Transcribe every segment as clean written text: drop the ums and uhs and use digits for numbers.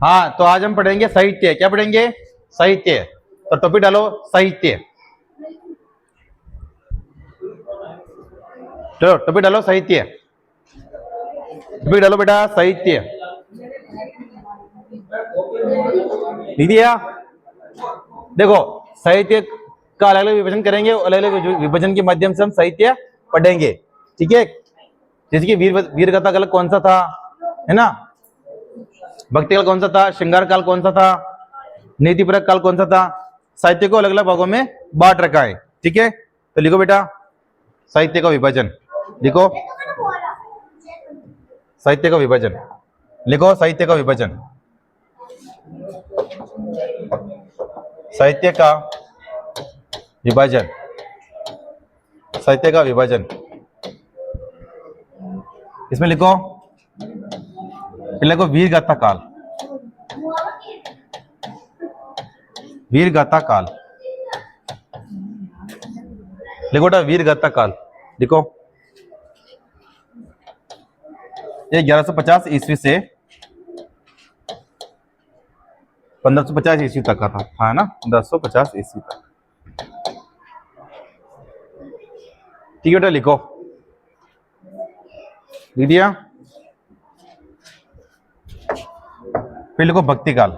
हाँ, तो आज हम पढ़ेंगे साहित्य। क्या पढ़ेंगे? साहित्य। तो टॉपिक डालो साहित्य। चलो टॉपिक डालो साहित्य। टॉपिक डालो बेटा साहित्य। लिख दिया? देखो, साहित्य का अलग अलग विभाजन करेंगे, अलग अलग विभाजन के माध्यम से हम साहित्य पढ़ेंगे। ठीक है? जैसे कि वीर गाथा काल कौन सा था, है ना? भक्ति काल कौन सा था, श्रृंगार काल कौन सा था, नीतिपरक काल कौन सा था। साहित्य को अलग अलग भागों में बांट रखा है। ठीक है? तो लिखो बेटा साहित्य का विभाजन। लिखो साहित्य का विभाजन। लिखो साहित्य का विभाजन। साहित्य का विभाजन। साहित्य का विभाजन। इसमें लिखो, पहले लिखो वीर गाथा काल। वीर गाथा काल लिखो बेटा, वीर गाथा काल लिखो। ये 1150 ईस्वी से 1550 ईस्वी तक का था, है ना? 1550 ईस्वी तक। ठीक है बेटा, लिखो। लिख दिया? फिर लिखो भक्ति काल।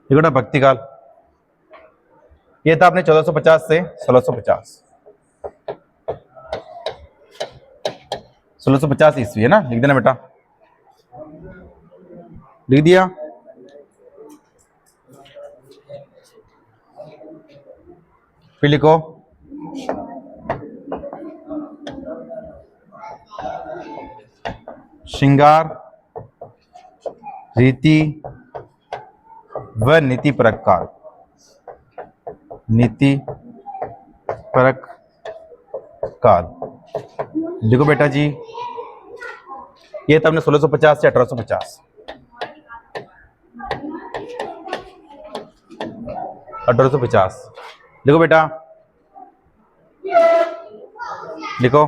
लिखो बेटा भक्ति काल। ये था अपने 1450 से 1650। 1650 ईस्वी, है ना? लिख देना बेटा। लिख दिया? फिर लिखो श्रृंगार रीति व नीति परक काल। नीति परक काल लिखो बेटा जी। ये था हमने 1650 से 1850। 1850 लिखो बेटा। लिखो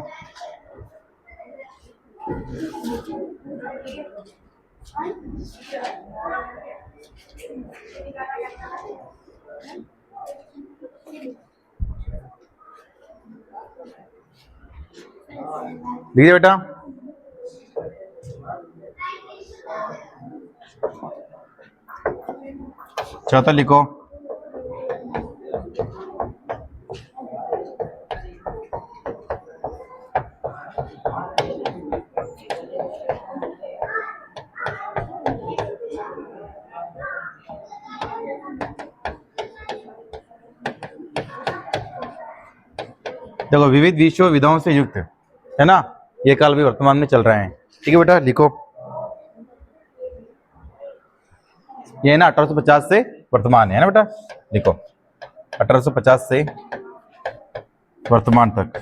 लिखिए बेटा। चौथा लिखो देखो, विविध विषयों विधाओं से युक्त, है ना? ये काल भी वर्तमान में चल रहे हैं। ठीक है बेटा, लिखो। ये ना 1850 से वर्तमान है ना बेटा? लिखो 1850 से वर्तमान तक।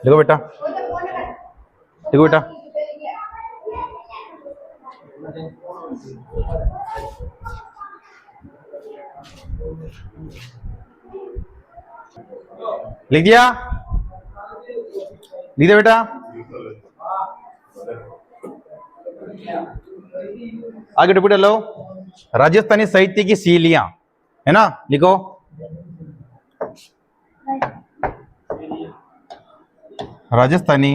लिखो बेटा। लिखो बेटा। लिख दिया? लिख दिया बेटा? आगे टॉपिक डालो राजस्थानी साहित्य की शैलियां, है ना? लिखो राजस्थानी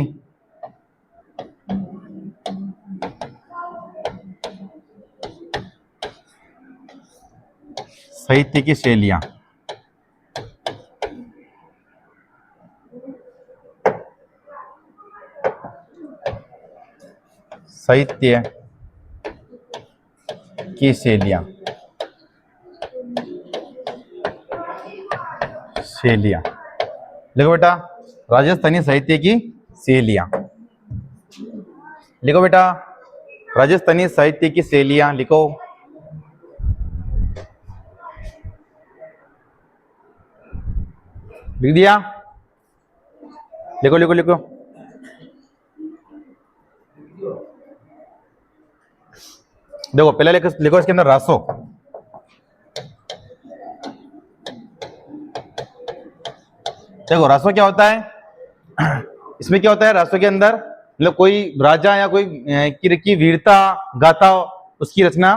साहित्य की शैलियां। साहित्य की शैलियां। शैलियां लिखो बेटा। राजस्थानी साहित्य की शैलियां लिखो बेटा। राजस्थानी साहित्य की शैलियां लिखो। लिख दिया? लिखो लिखो लिखो। देखो पहले लिखो इसके अंदर रासो। देखो रासो क्या होता है, इसमें क्या होता है रासो के अंदर, मतलब कोई राजा या कोई की वीरता गाथा, उसकी रचना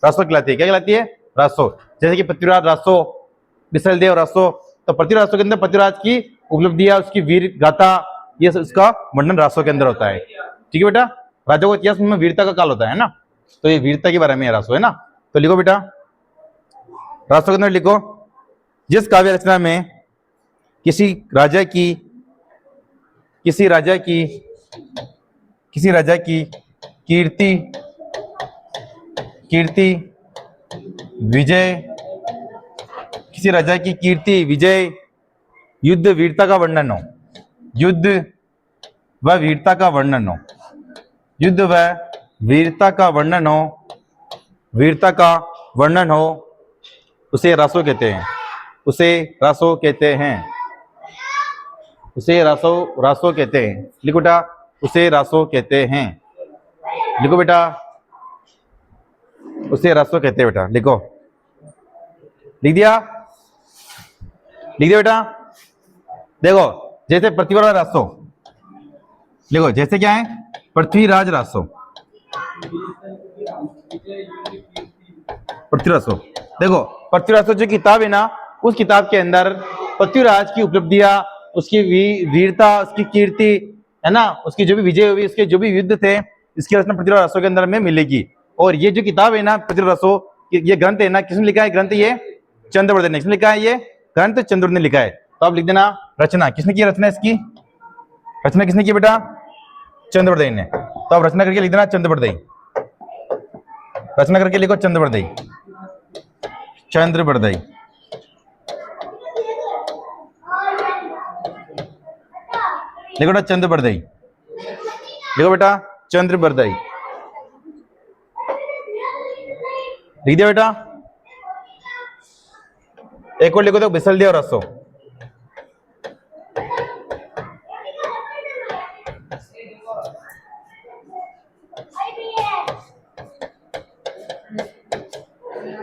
रासो कहलाती है। क्या कहलाती है? रासो। जैसे कि पृथ्वीराज रासो, बिसल देव रासो, तो पृथ्वीराज रासो के अंदर पृथ्वीराज की उपलब्धियां, उसकी वीर गाथा, ये उसका वर्णन रासो के अंदर होता है। ठीक है बेटा, राजा को इतिहास में वीरता का काल होता है ना, तो ये वीरता के बारे में रासो है ना। तो लिखो बेटा, रासो के अंदर लिखो, जिस काव्य रचना में किसी राजा की कीर्ति विजय, किसी राजा की कीर्ति विजय, युद्ध वीरता का वर्णन हो, युद्ध व वीरता का वर्णन हो, युद्ध व वीरता का वर्णन हो, वीरता का वर्णन हो, उसे रासो कहते हैं, उसे रासो कहते हैं, उसे रासो कहते हैं। लिखो बेटा, उसे रासो कहते हैं। लिखो बेटा, उसे रासो कहते हैं। बेटा लिखो, लिख दिया बेटा। देखो जैसे पृथ्वीराज रासो, लिखो जैसे क्या है, पृथ्वीराज रासो, पृथ्वीराज। देखो पृथ्वीराज जो किताब है ना, उस किताब के अंदर पृथ्वीराज की उपलब्धियां, उसकी वीरता, उसकी कीर्ति है ना, उसकी जो भी विजय हुई, उसके जो भी युद्ध थे, इसकी रचना पृथ्वीराज रासो के अंदर में मिलेगी। और ये जो किताब है ना पृथ्वीराज रासो, ये ग्रंथ है ना, किसने लिखा है ग्रंथ? ये चंद्रवर्धन ने। किसने लिखा है ये ग्रंथ? चंद्रवर्धन ने लिखा है। तो आप लिख देना रचना, किसने की रचना, इसकी रचना किसने की बेटा? चंद्रवर्धन ने। तो आप रचना करके लिख देना चंद्रवर्धन, रचना करके लिखो चंद्रवर्धन, चंद्रवर्धन। लिखो बेटा चंद्रवर्धन, लिखो बेटा चंद्रवर्धन, लिख दिया बेटा। एक और लिखो तो बिसल देव रासो,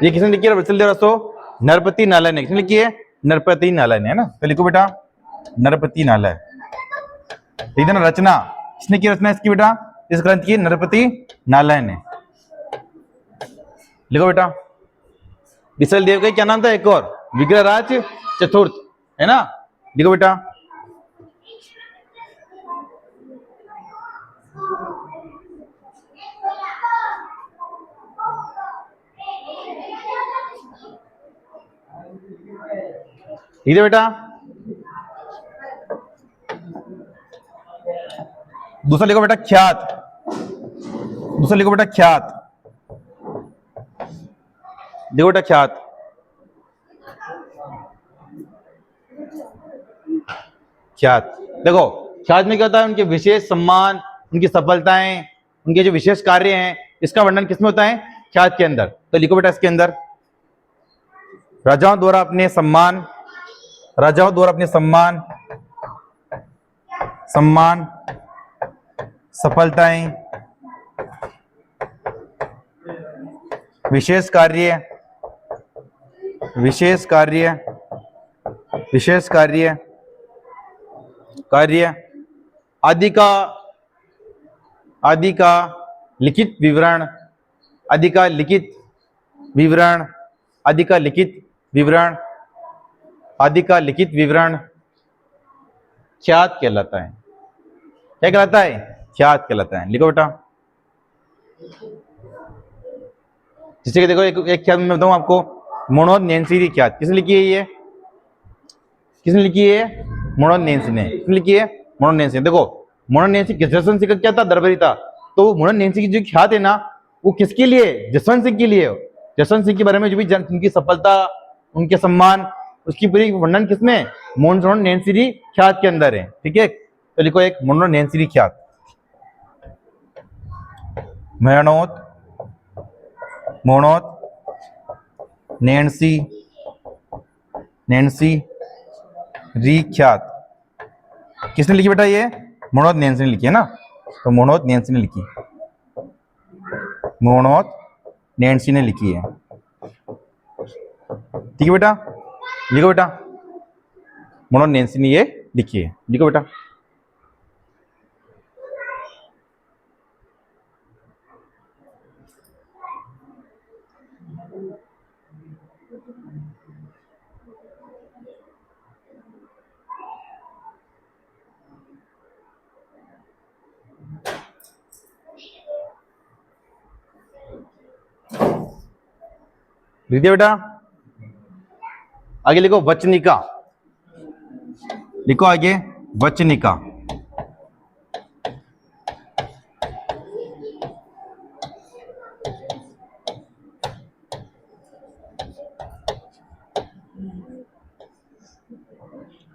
ये किसने लिखी है? बिसल देव रासो नरपति नालय ने। किसने लिखी है? नरपति नालय ने, है ना। तो लिखो बेटा नरपति नालय, ठीक है ना। रचना किसने की? रचना इसकी बेटा, इस ग्रंथ की नरपति नालय ने। लिखो बेटा, बिसल देव का क्या नाम था एक और? विग्रहराज चतुर्थ, है ना। लिखो बेटा, ठीक है बेटा। दूसरा लिखो बेटा ख्यात, दूसरा लिखो बेटा ख्यात, देखो बेटा ख्यात, ख्यात। देखो ख्यात में क्या होता है? उनके विशेष सम्मान, उनकी सफलताएं, उनके जो विशेष कार्य हैं, इसका वर्णन किसमें होता है? ख्यात के अंदर। तो लिखो बेटा इसके अंदर, राजाओं द्वारा अपने सम्मान, राजाओं द्वारा अपने सम्मान, सम्मान, सफलताएं, विशेष कार्य, विशेष कार्य, विशेष कार्य, कार्य आदि का, आदि का लिखित विवरण, आदि का लिखित विवरण, आदि का लिखित विवरण, आदि का लिखित विवरण ख्यात कहलाता है। क्या कहलाता है? ख्यात कहलाता है। लिखो बेटा, जैसे कि देखो एक ख्यात मैं बताऊं आपको, मनोहर नैन्सी की ख्यात। किसने लिखी है ये? किसने लिखी है? मनोहर नैन्सी ने। किसने लिखी है? मनोहर नैन्सी ने। देखो मनोहर नैन्सी जसवंत सिंह का क्या था? दरबारी था। तो मनोहर नैन्सी की जो ख्यात है ना, वो किसके लिए? जसवंत सिंह के लिए। जसवंत सिंह के बारे में जो भी उनकी सफलता, उनके सम्मान, उसकी पूरी वर्णन किसमें? मनोहर नैन्सी ख्यात के अंदर है। ठीक है, तो लिखो एक मनोहर नैन्सी ख्यात, मनोहर नैन्सी, नैन्सी री ख्यात। किसने लिखी बेटा? ये मनोहर नैन्सी ने लिखी है ना। तो मनोहर नैन्सी ने लिखी, मनोहर नैन्सी ने लिखी है। ठीक है बेटा, लिखो बेटा, म्हणून नैन्सी ने ये लिखी है। लिखो बेटा। लिख दिया बेटा। आगे लिखो वचनिका। लिखो आगे वचनिका।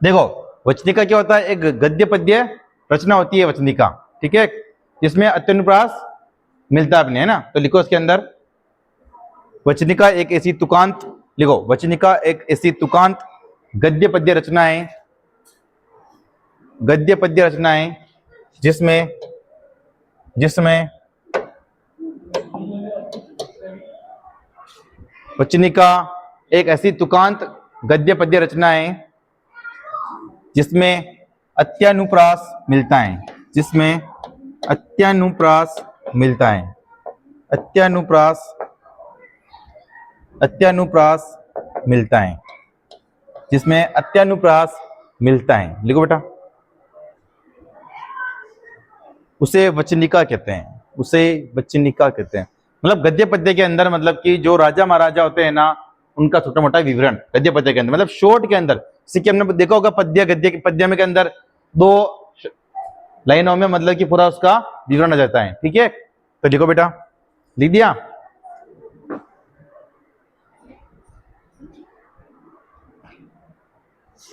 देखो वचनिका क्या होता है, एक गद्य पद्य रचना होती है वचनिका, ठीक है, जिसमें अत्यनुप्रास मिलता है अपने, है ना। तो लिखो इसके अंदर वचनिका एक ऐसी तुकांत, लिखो वचनिका एक ऐसी तुकांत गद्य पद्य रचनाएं, गद्य पद्य रचनाएं जिसमें वचनिका एक ऐसी तुकांत गद्य पद्य रचनाएं जिसमें अत्यानुप्रास मिलता है, जिसमें अत्यानुप्रास मिलता है, अत्यानुप्रास मिलता है, जिसमें अत्यानुप्रास मिलता है। लिखो बेटा। उसे वचनिका कहते हैं, उसे वचनिका कहते हैं। मतलब गद्य पद्य के अंदर, मतलब कि जो राजा महाराजा होते हैं ना, उनका छोटा मोटा विवरण गद्य पद्य के अंदर, मतलब शॉर्ट के अंदर। कि हमने देखा होगा पद्य गद्य पद्य में के अंदर 2 लाइनों में मतलब कि पूरा उसका विवरण आ जाता है, ठीक है। तो लिखो बेटा। लिख दिया।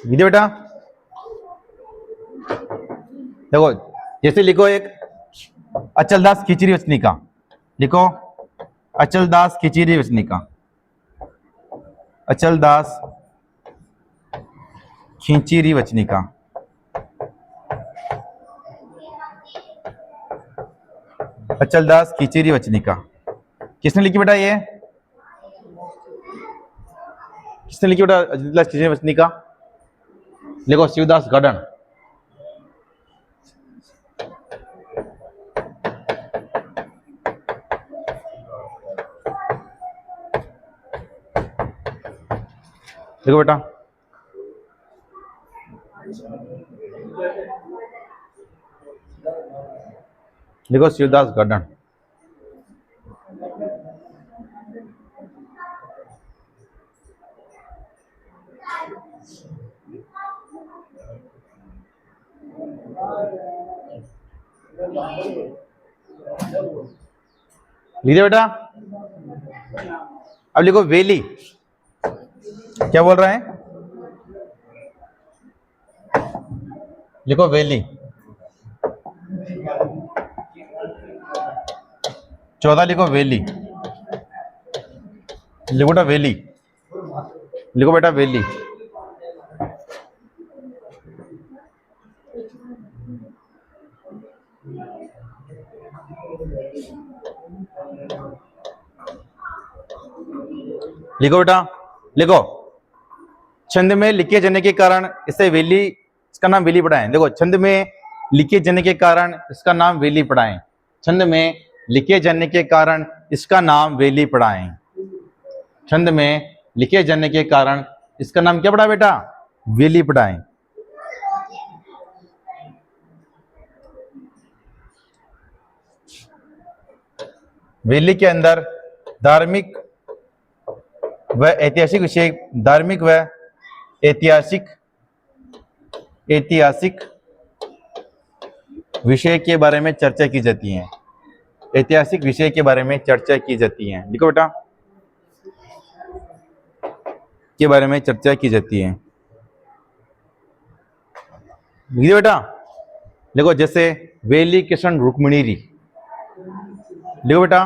लिख दिया बेटा। देखो जैसे लिखो एक अचलदास खिचड़ी वचनिका। लिखो अचलदास खिचड़ी वचनिका, अचलदास खिचड़ी वचनिका। अचलदास खिचड़ी वचनिका किसने लिखी बेटा? ये किसने लिखी बेटा अचलदास खिचड़ी वचनिका? लिखो शिवदास गढ़न। देखो बेटा। लिखो शिवदास गढ़न। लिख दिया बेटा। अब लिखो वेली। क्या बोल रहा है? लिखो वेली। 14 लिखो वेली। लिखो बेटा वेली। लिखो बेटा वेली। लिखो बेटा। लिखो छंद में लिखे जाने के कारण इसे वेली, इसका नाम वेली पढ़ाएं। देखो छंद में लिखे जाने के कारण इसका नाम वेली पढ़ाएं। छंद में लिखे जाने के कारण इसका नाम वेली पढ़ाएं। छंद में लिखे जाने के कारण इसका नाम क्या पढ़ा बेटा? वेली पढ़ाएं। वेली के अंदर धार्मिक व ऐतिहासिक विषय, धार्मिक व ऐतिहासिक विषय के बारे में चर्चा की जाती है। ऐतिहासिक विषय के बारे में चर्चा की जाती है। लिखो बेटा, के बारे में चर्चा की जाती है। लिखिए बेटा। लिखो जैसे वेली किशन रुक्मिणी। लिखो बेटा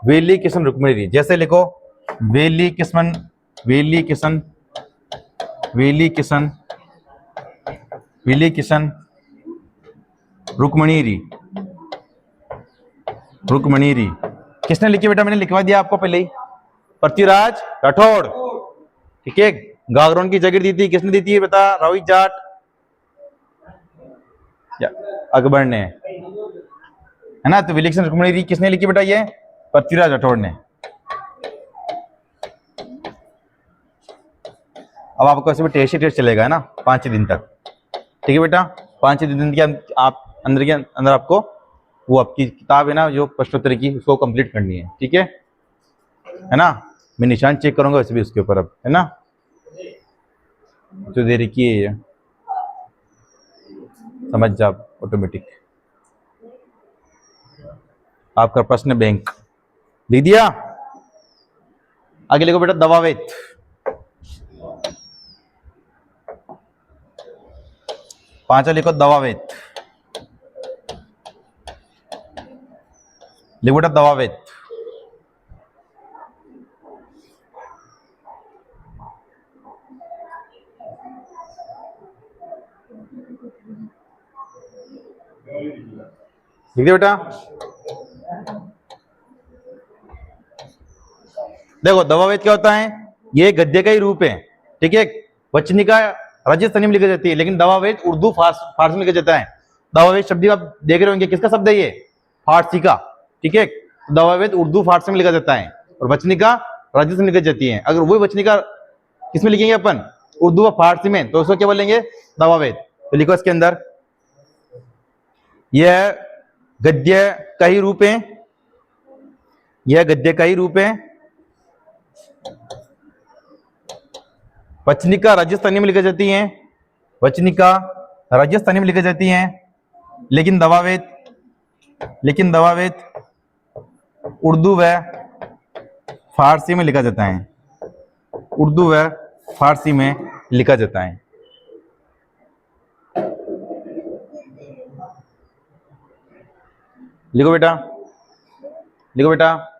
वेली किशन रुक्मिणी। जैसे लिखो वेली किशन, वेली किशन, वेली किशन, वेली किशन रुक्मिणी, रुक्मिणी। किसने लिखी बेटा? मैंने लिखवा दिया आपको पहले ही, पृथ्वीराज राठौड़, ठीक है। गागरोन की जागीर दी थी, किसने दी थी बता? रावी जाट या अकबर ने, है ना। तो विलिंगडन रुक्मणी किसने लिखी बेटा? ये पृथ्वीराज राठौड़ ने। अब आपको ऐसे भी टेस्ट चलेगा, है ना, 5 दिन तक। ठीक है बेटा, 5 दिन के आप अंदर आपको वो आपकी किताब है ना जो प्रश्नोत्तर की, उसको कंप्लीट करनी है। ठीक है ना। मैं निशान चेक करूंगा वैसे भी उसके ऊपर अब, है ना। जो दे रखी है ये समझ जा ऑटोमेटिक। आपका प्रश्न बैंक लिख दिया। आगे लिखो बेटा दवावेत। पांचवा लिखो दवावेत। लिखो बेटा दवावेत। लिख दिया बेटा। देखो दवावेत क्या होता है? ये गद्य का ही रूप है। ठीक है, वचनिका राजस्थानी में लिखी जाती है, लेकिन दवावेत उर्दू फारसी में लिखा जाता है। दवावेत शब्द आप देख रहे होंगे, किसका शब्द है ये? फारसी का। ठीक है, दवावेत उर्दू फारसी में लिखा जाता है और वचनिका राजस्थानी में लिखी जाती है। अगर वही वचनिका किसमें लिखेंगे अपन? उर्दू और फारसी में, तो उसको क्या बोलेंगे? दवावेत। तो लिखो इसके अंदर, यह गद्य का ही रूप है, यह गद्य का ही रूप है। वचनिका राजस्थानी में लिखी जाती है, वचनिका राजस्थानी में लिखी जाती है, लेकिन दवावेत उर्दू व फारसी में लिखा जाता है, उर्दू व फारसी में लिखा जाता है। लिखो बेटा, लिखो बेटा।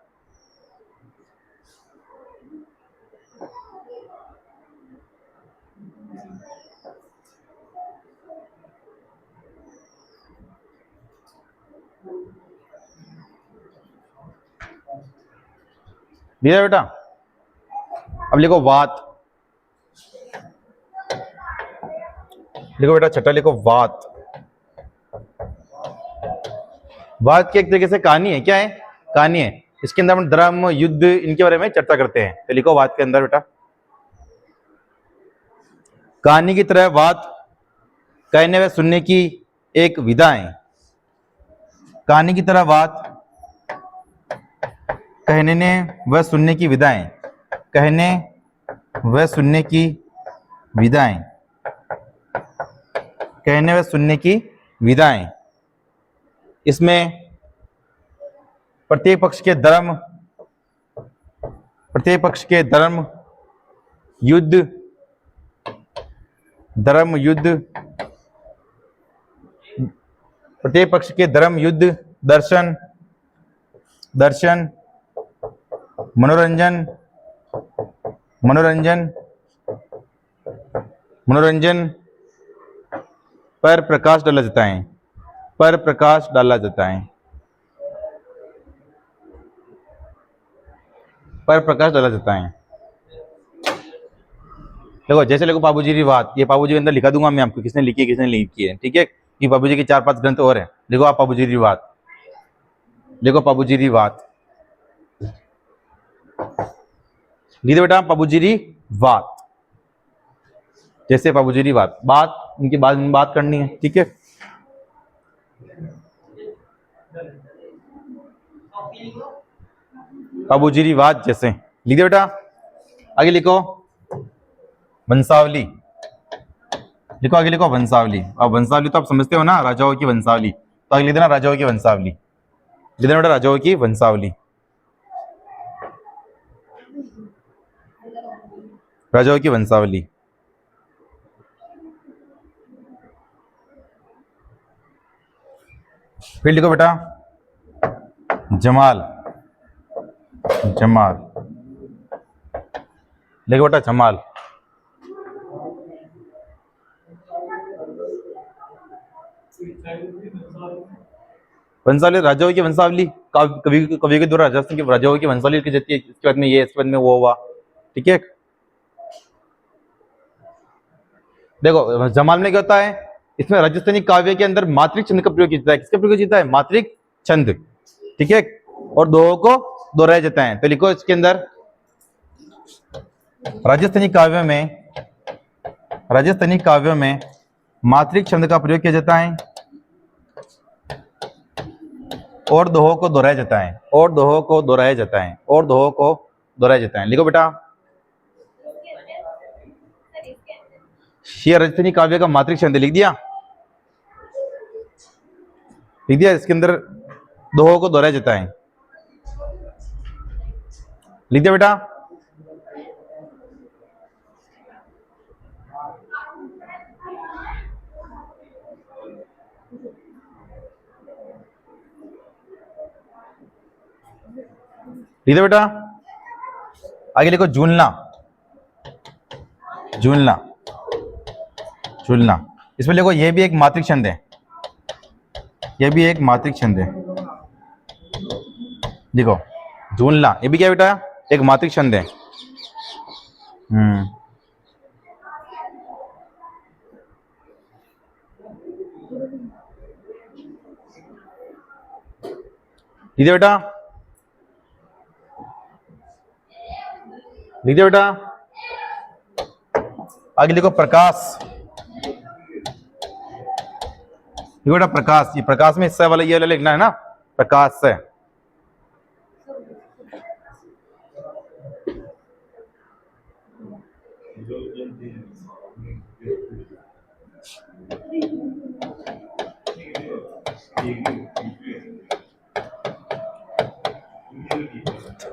लिखा बेटा। अब लिखो वात। लिखो बेटा छठा, लिखो वात। वात की एक तरीके से कहानी है। क्या है? कहानी है। इसके अंदर हम धर्म, युद्ध, इनके बारे में चर्चा करते हैं। तो लिखो वात के अंदर बेटा, कहानी की तरह वात कहने व सुनने की एक विधा है। कहानी की तरह वात कहने व सुनने की विधाएं, कहने व सुनने की विधाएं, कहने व सुनने की विधाएं। इसमें प्रत्येक पक्ष के धर्म, युद्ध, प्रत्येक पक्ष के धर्म, युद्ध, दर्शन, मनोरंजन पर प्रकाश डाला जाता है, पर प्रकाश डाला जाता है, पर प्रकाश डाला जाता है। देखो जैसे लिखो बाबूजी की बात, ये बाबूजी के अंदर लिखा दूंगा मैं आपको, किसने लिखी है किसने नहीं लिखी है। ठीक है, ये बाबूजी के 4-5 ग्रंथ और हैं। लिखो आप बाबूजी की बात, लिखो बाबूजी की बात, लिख दो बेटा बाबूजी की बात। जैसे बाबूजी की बात उनकी बात करनी है। ठीक है, बाबूजी की बात जैसे लिख दो बेटा। आगे लिखो वंशावली। लिखो आगे, लिखो वंशावली। अब वंशावली तो आप समझते हो ना, राजाओं की वंशावली। तो आगे लिख देना राजाओं की वंशावली, लिख देना बेटा राजाओं की वंशावली, राजाओं की वंशावली। फिर लिखो बेटा जमाल, लिखो बेटा जमाल। वंशावली राजाओं की वंशावली, कवि के द्वारा राजाओं की वंशावली लिखी जाती है। इसके बाद में ये, इसके बाद में वो हुआ। ठीक है, देखो जमाल में क्या होता है, इसमें राजस्थानी काव्य के अंदर मात्रिक छंद का प्रयोग किया जाता है। किसका प्रयोग किया जाता है? मात्रिक छंद, ठीक है, और दोहों को दोहराया जाता है। तो लिखो इसके अंदर राजस्थानी काव्यों में मात्रिक छंद का प्रयोग किया जाता है और दोहों को दोहराया जाता है, और दोहों को दोहराया जाता है, और दोहों को दोहराया जाता है। लिखो बेटा, ये राजस्थानी काव्य का मात्रिक छंद लिख दिया, लिख दिया। इसके अंदर दोहों को दोहराया जाता है, लिख दिया बेटा। लिख दिया बेटा। आगे लिखो झूलना, झूलना, झूलना। इसमें देखो ये भी एक मात्रिक छंद है, ये भी एक मात्रिक छंद है। देखो झूलना, ये भी क्या बेटा? एक मात्रिक छंद है। लिख दिया बेटा, लिख दिया बेटा। आगे लिखो प्रकाश, ये बेटा प्रकाश, ये प्रकाश में हिस्सा वाला ये वाला लिखना है ना, प्रकाश से।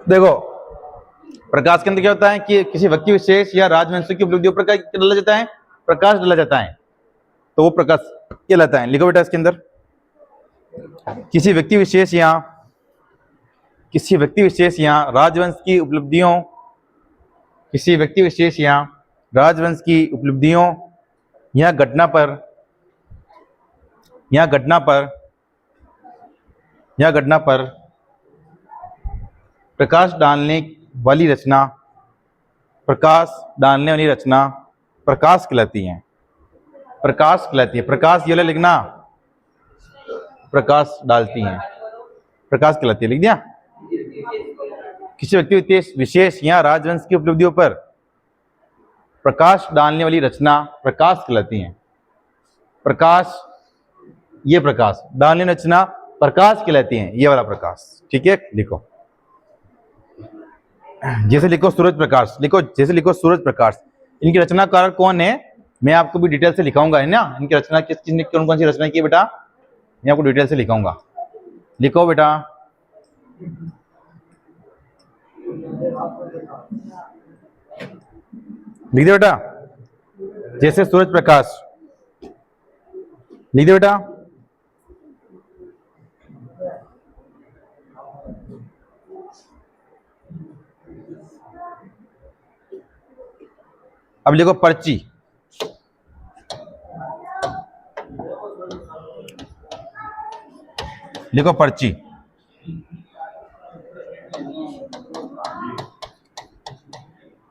देखो प्रकाश के अंदर क्या होता है कि किसी व्यक्ति विशेष या राजवंश की उपलब्धियों पर क्या डाला जाता है? प्रकाश डाला जाता है, तो वो प्रकाश कहलाता है। लिखो बेटा इसके अंदर, किसी व्यक्ति विशेष या राजवंश की उपलब्धियों, किसी व्यक्ति विशेष या राजवंश की उपलब्धियों या घटना पर प्रकाश डालने वाली रचना प्रकाश कहलाती है, प्रकाश कहलाती है। प्रकाश ये लिखना, प्रकाश डालती हैं, प्रकाश कहलाती है। लिख दिया। किसी व्यक्ति विशेष या राजवंश की उपलब्धियों पर प्रकाश डालने वाली रचना प्रकाश कहलाती है। प्रकाश, ये प्रकाश डालने रचना प्रकाश कहलाती है, ये वाला प्रकाश, ठीक है। लिखो जैसे लिखो सूरज प्रकाश, लिखो जैसे लिखो सूरज प्रकाश। इनकी रचनाकार कौन है मैं आपको भी डिटेल से लिखाऊंगा, है ना। इनकी रचना किस चीज ने कौन कौन सी रचना की बेटा, मैं आपको डिटेल से लिखाऊंगा। लिखो बेटा, लिख दे बेटा, जैसे सूरज प्रकाश, लिख दे बेटा। अब लिखो पर्ची, लिखो पर्ची,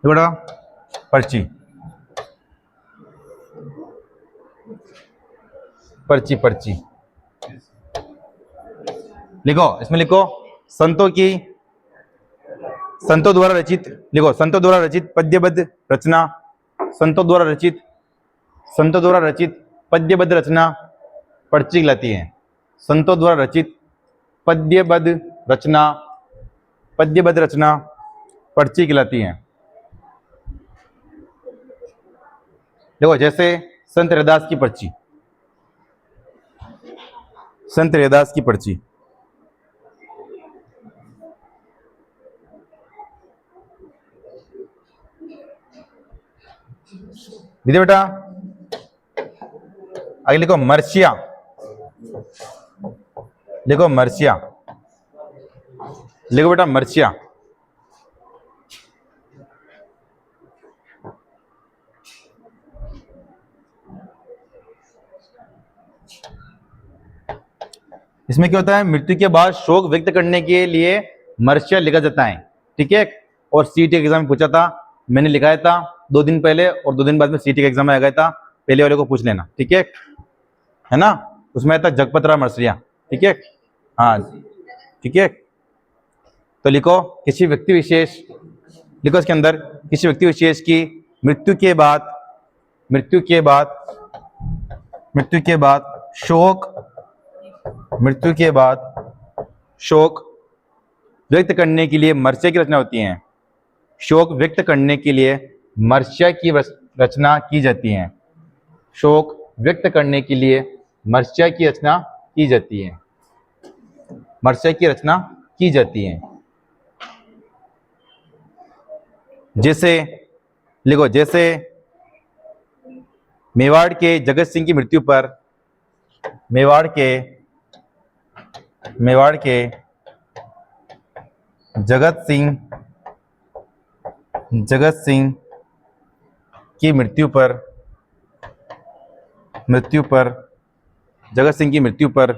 बेटा पर्ची, पर्ची, पर्ची लिखो। इसमें लिखो संतों द्वारा रचित, लिखो संतों द्वारा रचित पद्यबद्ध रचना, संतों द्वारा रचित पद्यबद्ध रचना पर्ची कहलाती है। संतों द्वारा रचित पद्यबद्ध रचना पर्ची कहलाती है। देखो जैसे संत रैदास की पर्ची, संत रैदास की पर्ची, दीदी बेटा। आगे लिखो मर्सिया, लिखो मर्सिया, लिखो बेटा मर्सिया। इसमें क्या होता है, मृत्यु के बाद शोक व्यक्त करने के लिए मर्सिया लिखा जाता है, ठीक है। और सीटी एग्जाम में पूछा था, मैंने लिखाया था 2 दिन पहले और 2 दिन बाद में सीटी का एग्जाम आ गया था। पहले वाले को पूछ लेना, ठीक है ना। उसमें आता जगपतरा मर्सिया, ठीक है, हाँ ठीक है। तो लिखो किसी व्यक्ति विशेष, लिखो इसके अंदर किसी व्यक्ति विशेष की मृत्यु के बाद शोक व्यक्त करने के लिए मर्सिया की रचना होती है। शोक व्यक्त करने के लिए मर्सिया की रचना की जाती है। शोक व्यक्त करने के लिए मर्सिया की रचना की जाती है। मर्सिया की रचना की जाती है। जैसे लिखो, जैसे मेवाड़ के जगत सिंह की मृत्यु पर मेवाड़ के जगत सिंह की मृत्यु पर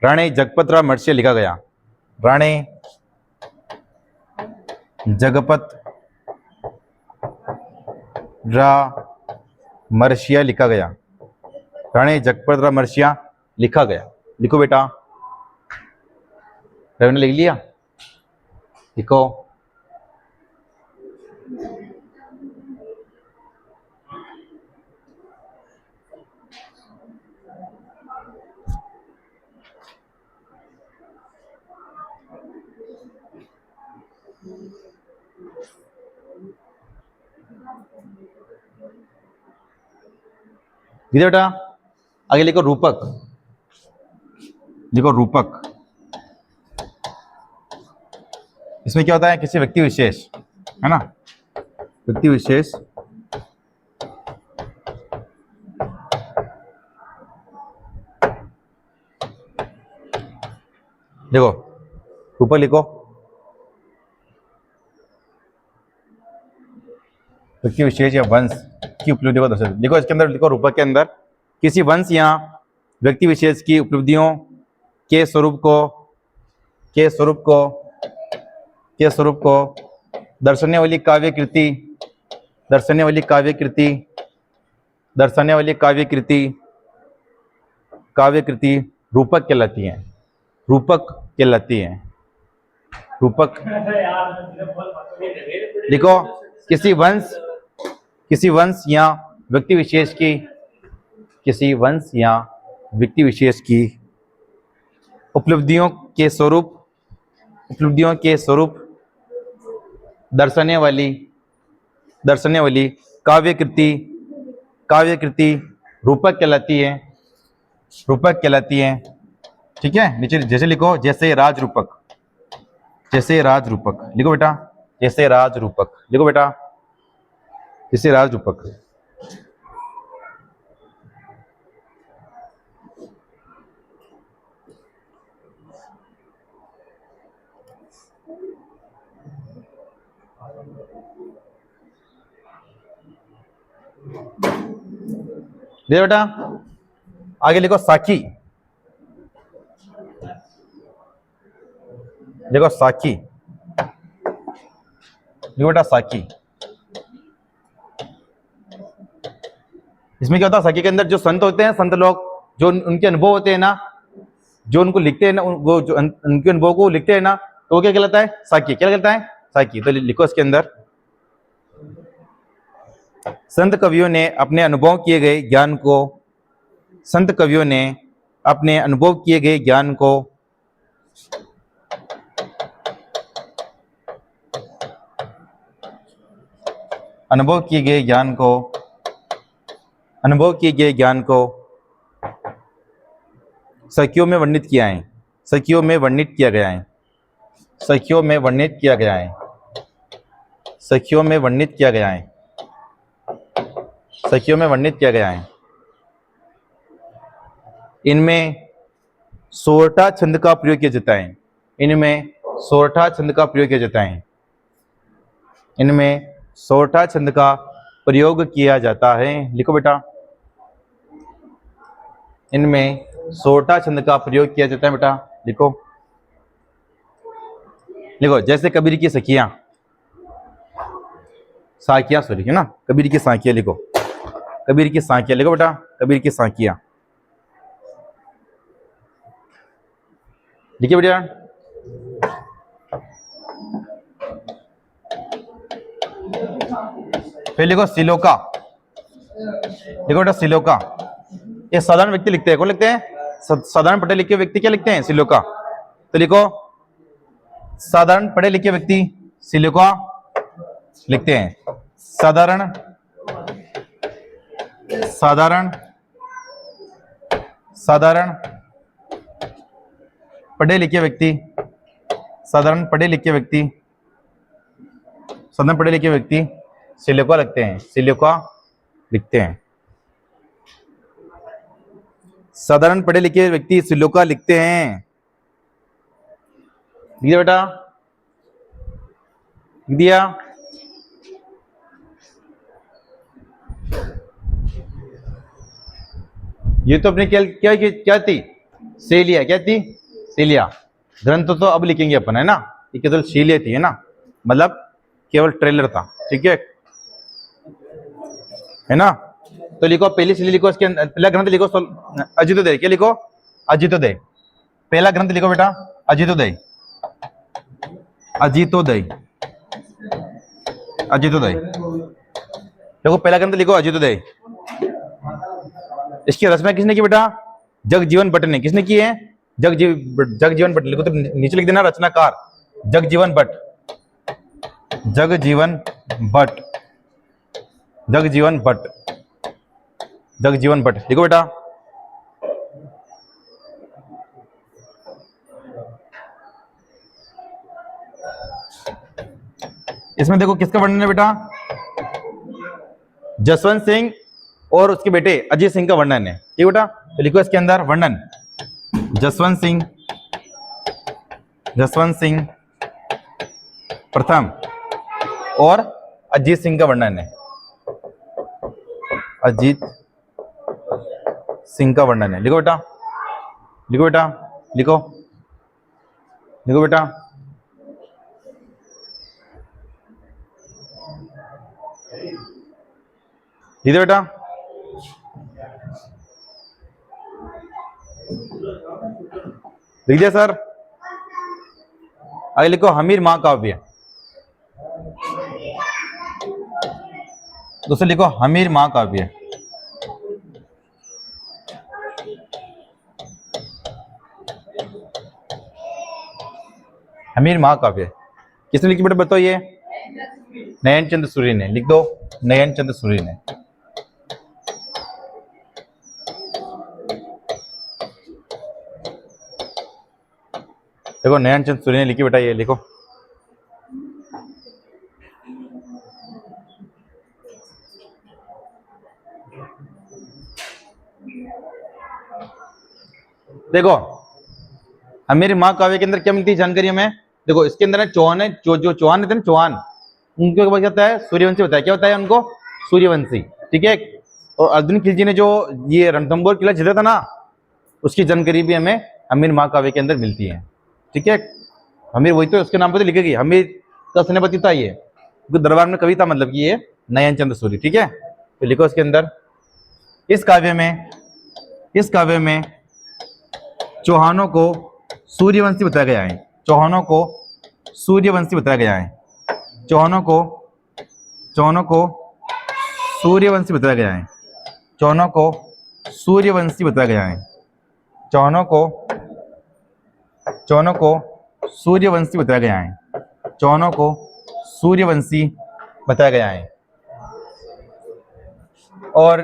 राणे जगपतरा मर्सिया लिखा गया। राणे जगपत मर्सिया लिखा गया। राणे जगपतरा मर्सिया लिखा गया। लिखो बेटा, रवि ने लिख लिया, लिखो। बेटा आगे लिखो रूपक। लिखो रूपक। इसमें क्या होता है, किसी व्यक्ति विशेष, है ना, व्यक्ति विशेष देखो रूपक लिखो, व्यक्ति विशेष या वंश की उपलब्धि को दर्शाता है। लिखो इसके अंदर, लिखो रूपक के अंदर किसी वंश या व्यक्ति विशेष की उपलब्धियों के स्वरूप को दर्शाने वाली काव्य कृति रूपक कहलाती है। लिखो किसी वंश या व्यक्ति विशेष की उपलब्धियों के स्वरूप दर्शाने वाली काव्य कृति रूपक कहलाती है। ठीक है, नीचे जैसे लिखो, जैसे राज रूपक। लिखो बेटा, जैसे राज रूपक। लिखो बेटा, जैसे राज रूपक। देखो बेटा, आगे लिखो साखी। देखो साखी, लिखो बेटा साखी। इसमें क्या होता है, साखी के अंदर जो संत होते हैं, संत लोग, जो उनके अनुभव होते हैं ना, जो उनको लिखते हैं ना, वो जो उनके अनुभव को लिखते हैं ना, तो वो क्या कहलाता है, साखी। क्या कहलाता है, साखी। तो लिखो इसके अंदर, संत कवियों ने अपने अनुभव किए गए ज्ञान को अनुभव किए गए ज्ञान को सखियों में वर्णित किया है। सखियों में वर्णित किया गया है। इनमें सोरठा छंद का प्रयोग किया जाता है। इनमें सोरठा छंद का प्रयोग किया जाता है। लिखो बेटा, इनमें सोरठा छंद का प्रयोग किया जाता है। बेटा लिखो, जैसे कबीर की साखियां, सॉरी है ना, कबीर की साखियां लिखो। कबीर की साखियां लिखो बेटा, कबीर की साखियां लिखिए बेटा। फिर लिखो सिलोका, लिखो बेटा सिलोका। ये साधारण व्यक्ति लिखते हैं, कौन लिखते हैं? साधारण पढ़े लिखे व्यक्ति क्या लिखते हैं? सिलोका। तो लिखो साधारण पढ़े लिखे व्यक्ति सिलोका लिखते हैं। साधारण साधारण साधारण पढ़े लिखे व्यक्ति, साधारण पढ़े लिखे व्यक्ति, साधारण पढ़े लिखे व्यक्ति सिलोका लिखते हैं, सिलोका लिखते हैं। साधारण पढ़े लिखे व्यक्ति सिलोका लिखते हैं। लिख बेटा, लिख दिया। ये तो अपने क्या थी? शैलिया। क्या थी? शैलिया। ग्रंथ तो अब लिखेंगे अपन, है ना? ये केवल शैलिया थी, है ना? मतलब केवल ट्रेलर था, ठीक है ना? तो लिखो पहली शैली लिखो, इसके पहला ग्रंथ लिखो अजितोदय। क्या लिखो? अजितोदय। पहला ग्रंथ लिखो बेटा अजितोदय, अजितोदय, अजितोदय। देखो पहला ग्रंथ लिखो अजितोदय। इसकी रचना किसने की बेटा? जगजीवन भट्ट ने। किसने की है? जगजीवन भट्ट। लिखो तो नीचे लिख देना रचनाकार जगजीवन भट्ट, जगजीवन भट्ट, जगजीवन भट्ट, जगजीवन भट्ट। लिखो बेटा। इसमें देखो किसका वर्णन है बेटा? जसवंत सिंह और उसके बेटे अजीत सिंह का वर्णन है, ठीक बेटा? तो लिखो इसके अंदर वर्णन जसवंत सिंह, जसवंत सिंह प्रथम और अजीत सिंह का वर्णन है, अजीत सिंह का वर्णन है। लिखो बेटा, लिखो बेटा, लिखो, लिखो बेटा। लिख दो बेटा। लिख दिया सर। आगे लिखो हमीर महाकाव्य। दोस्तों लिखो हमीर महाकाव्य। हमीर महाकाव्य किसने लिखी बेटा बताओ? ये नयन चंद्र सूर्य ने। लिख दो नयन चंद्र सूर्य ने। देखो नयन चंद्र सूर्य ने लिखी बेटा, ये लिखो। देखो हमीर महाकाव्य के अंदर क्या मिलती है जानकारी हमें? देखो इसके अंदर है चौहान है, जो चौहान रहते हैं चौहान, उनके ऊपर क्या होता है? सूर्यवंशी होता है। क्या होता है उनको? सूर्यवंशी, ठीक है। और अर्जुन खिलजी ने जो ये रणथंभौर किला जीता था ना, उसकी जानकारी भी हमें हमीर महाकाव्य के अंदर मिलती है, ठीक है। हमीर वही तो उसके नाम पर तो लिखेगी, हमीर का सेनापति था ये, दरबार में कवि था, मतलब कि ये नयन चंद्र सूर्य, ठीक है। तो लिखो इसके अंदर इस काव्य में चौहानों को सूर्यवंशी बताया गया है, चौहानों को सूर्यवंशी बताया गया है, चौहानों को सूर्यवंशी बताया गया है, चौहानों को सूर्यवंशी बताया गया है, चौहानों को सूर्यवंशी बताया गया है, चौहानों को सूर्यवंशी बताया गया है। और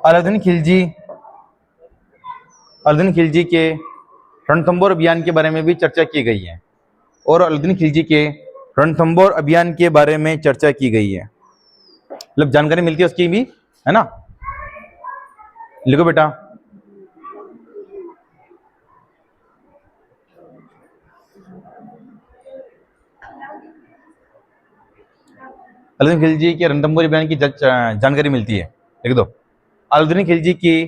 अलाउद्दीन खिलजी के रणथंभौर अभियान के बारे में भी चर्चा की गई है, और अलाउद्दीन खिलजी के रणथंभौर अभियान के बारे में चर्चा की गई है, मतलब जानकारी मिलती है उसकी भी, है ना। लिखो बेटा। अलाउद्दीन खिलजी के रणथंभौर अभियान की जानकारी मिलती है, लिख दो। अलाउद्दीन खिलजी की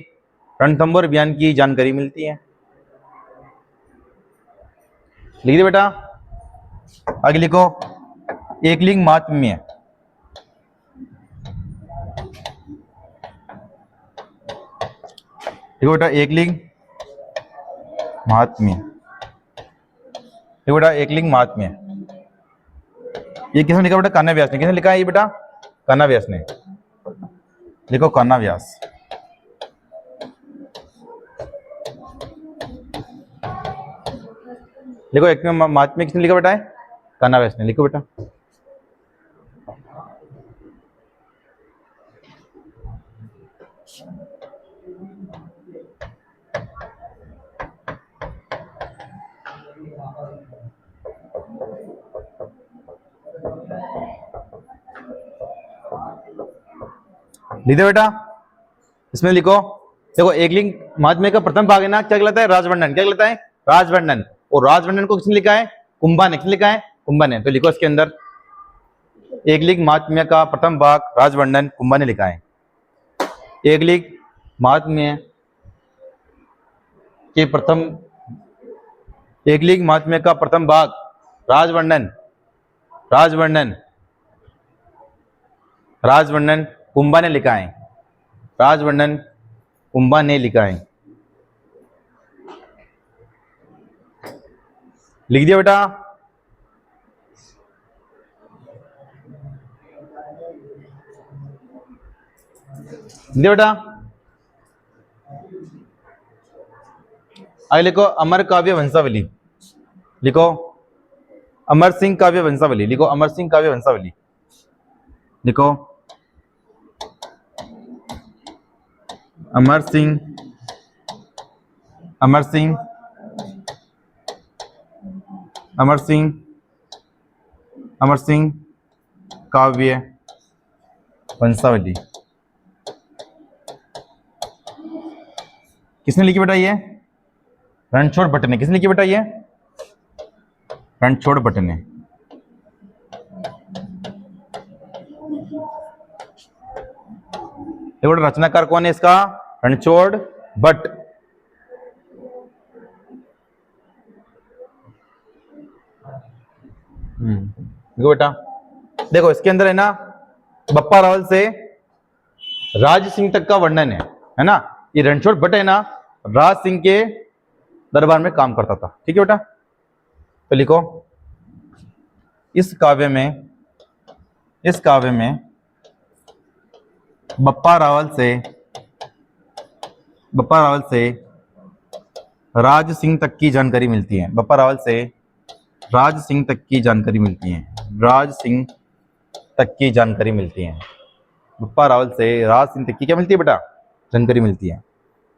रणथंभौर अभियान की जानकारी मिलती है, लिख दे बेटा। आगे लिखो एकलिंग महात्म्य, देखो बेटा एकलिंग महात्म्य, देखो बेटा एकलिंग महात्म्य, ये किसने लिखा बेटा? कान्हा व्यास ने। किसने लिखा है ये बेटा? कान्हा व्यास ने। लिखो कान्हा व्यास। लिखो एक महात्म्य किसने लिखा बेटा? कान्हा व्यास ने। लिखो बेटा। लिख दे बेटा, इसमें लिखो। देखो एकलिंग महात्म्य का प्रथम भाग है ना, क्या कहलाता है? राजवर्णन। क्या कहलाता है? राजवर्णन। और राजवर्णन को किसने लिखा है? कुंभा ने। किसने लिखा है? कुंभा ने। तो लिखो इसके अंदर एकलिंग महात्म्य का प्रथम भाग राजवर्णन कुंभा ने लिखा है। एकलिंग महात्म्य के प्रथम, एकलिंग महात्म्य का प्रथम भाग राजवर्णन, राजवर्णन, राजवर्णन कुंभा ने लिखा है। राजवर्णन कुंभा ने लिखा है। लिख दिया बेटा? लिख दिया बेटा? आगे लिखो अमर काव्य वंशावली। लिखो अमर सिंह काव्य वंशावली। लिखो अमर सिंह काव्य वंशावली। लिखो अमर सिंह, अमर सिंह, अमर सिंह, अमर सिंह काव्य वंशावली। किसने लिखी बेटा ये? रणछोड़ भट्ट ने। किसने लिखी बेटा ये? रणछोड़ भट्ट ने। देखो रचनाकार कौन है इसका? रणछोड़ भट्ट। देखो बेटा, देखो इसके अंदर है ना बप्पा रावल से राज सिंह तक का वर्णन है ना। ये रणछोड़ भट्ट है ना, राज सिंह के दरबार में काम करता था। ठीक है बेटा? तो लिखो इस काव्य में, इस काव्य में बप्पा रावल से, बप्पा रावल से राज सिंह तक की जानकारी मिलती है। बप्पा रावल से राज सिंह तक की जानकारी मिलती है। राज सिंह तक की जानकारी मिलती है। बप्पा रावल से राज सिंह तक की क्या मिलती है बेटा? जानकारी मिलती है।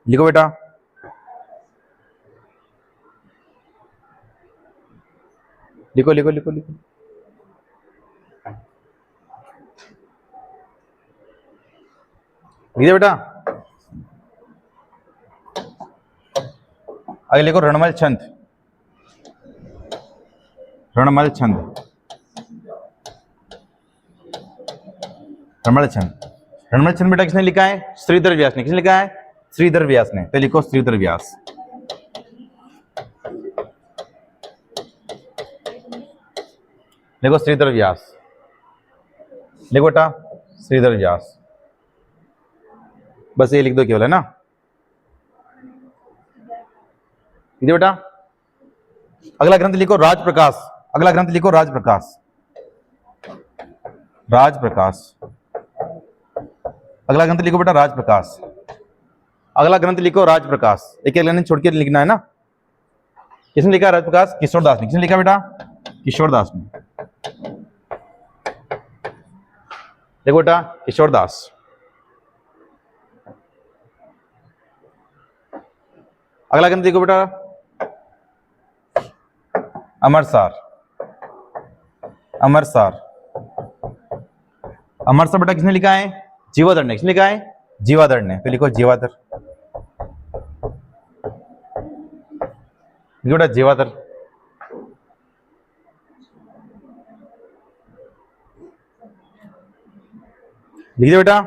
लिखो बेटा। लिखो लिखो लिखो लिखो। लिखिए बेटा। आगे लिखो रणमल छंद, रणमल छंद, रणमल छंद। रणमल छंद बेटा किसने लिखा है? श्रीधर व्यास ने। किसने लिखा है? श्रीधर व्यास ने। तो लिखो श्रीधर व्यास। लिखो श्रीधर व्यास। लिखो बेटा श्रीधर व्यास। बस ये लिख दो केवल, है ना? बेटा अगला ग्रंथ लिखो राज प्रकाश। अगला ग्रंथ लिखो राज प्रकाश, राज प्रकाश। अगला ग्रंथ लिखो बेटा राज प्रकाश। अगला ग्रंथ लिखो राज प्रकाश। एक एक लाइन छोड़ के लिखना है ना। किसने लिखा राज प्रकाश? किशोर दास ने। किसने लिखा बेटा? किशोर दास ने। देखो बेटा किशोर दास। अगला ग्रंथ देखो बेटा अमरसार, अमरसार। अमरसार बेटा किसने लिखा है? जीवाधर ने। किसने लिखा है? जीवाधर ने। तो लिखो जीवाधर। लिखो बेटा जीवाधर। लिख दो बेटा।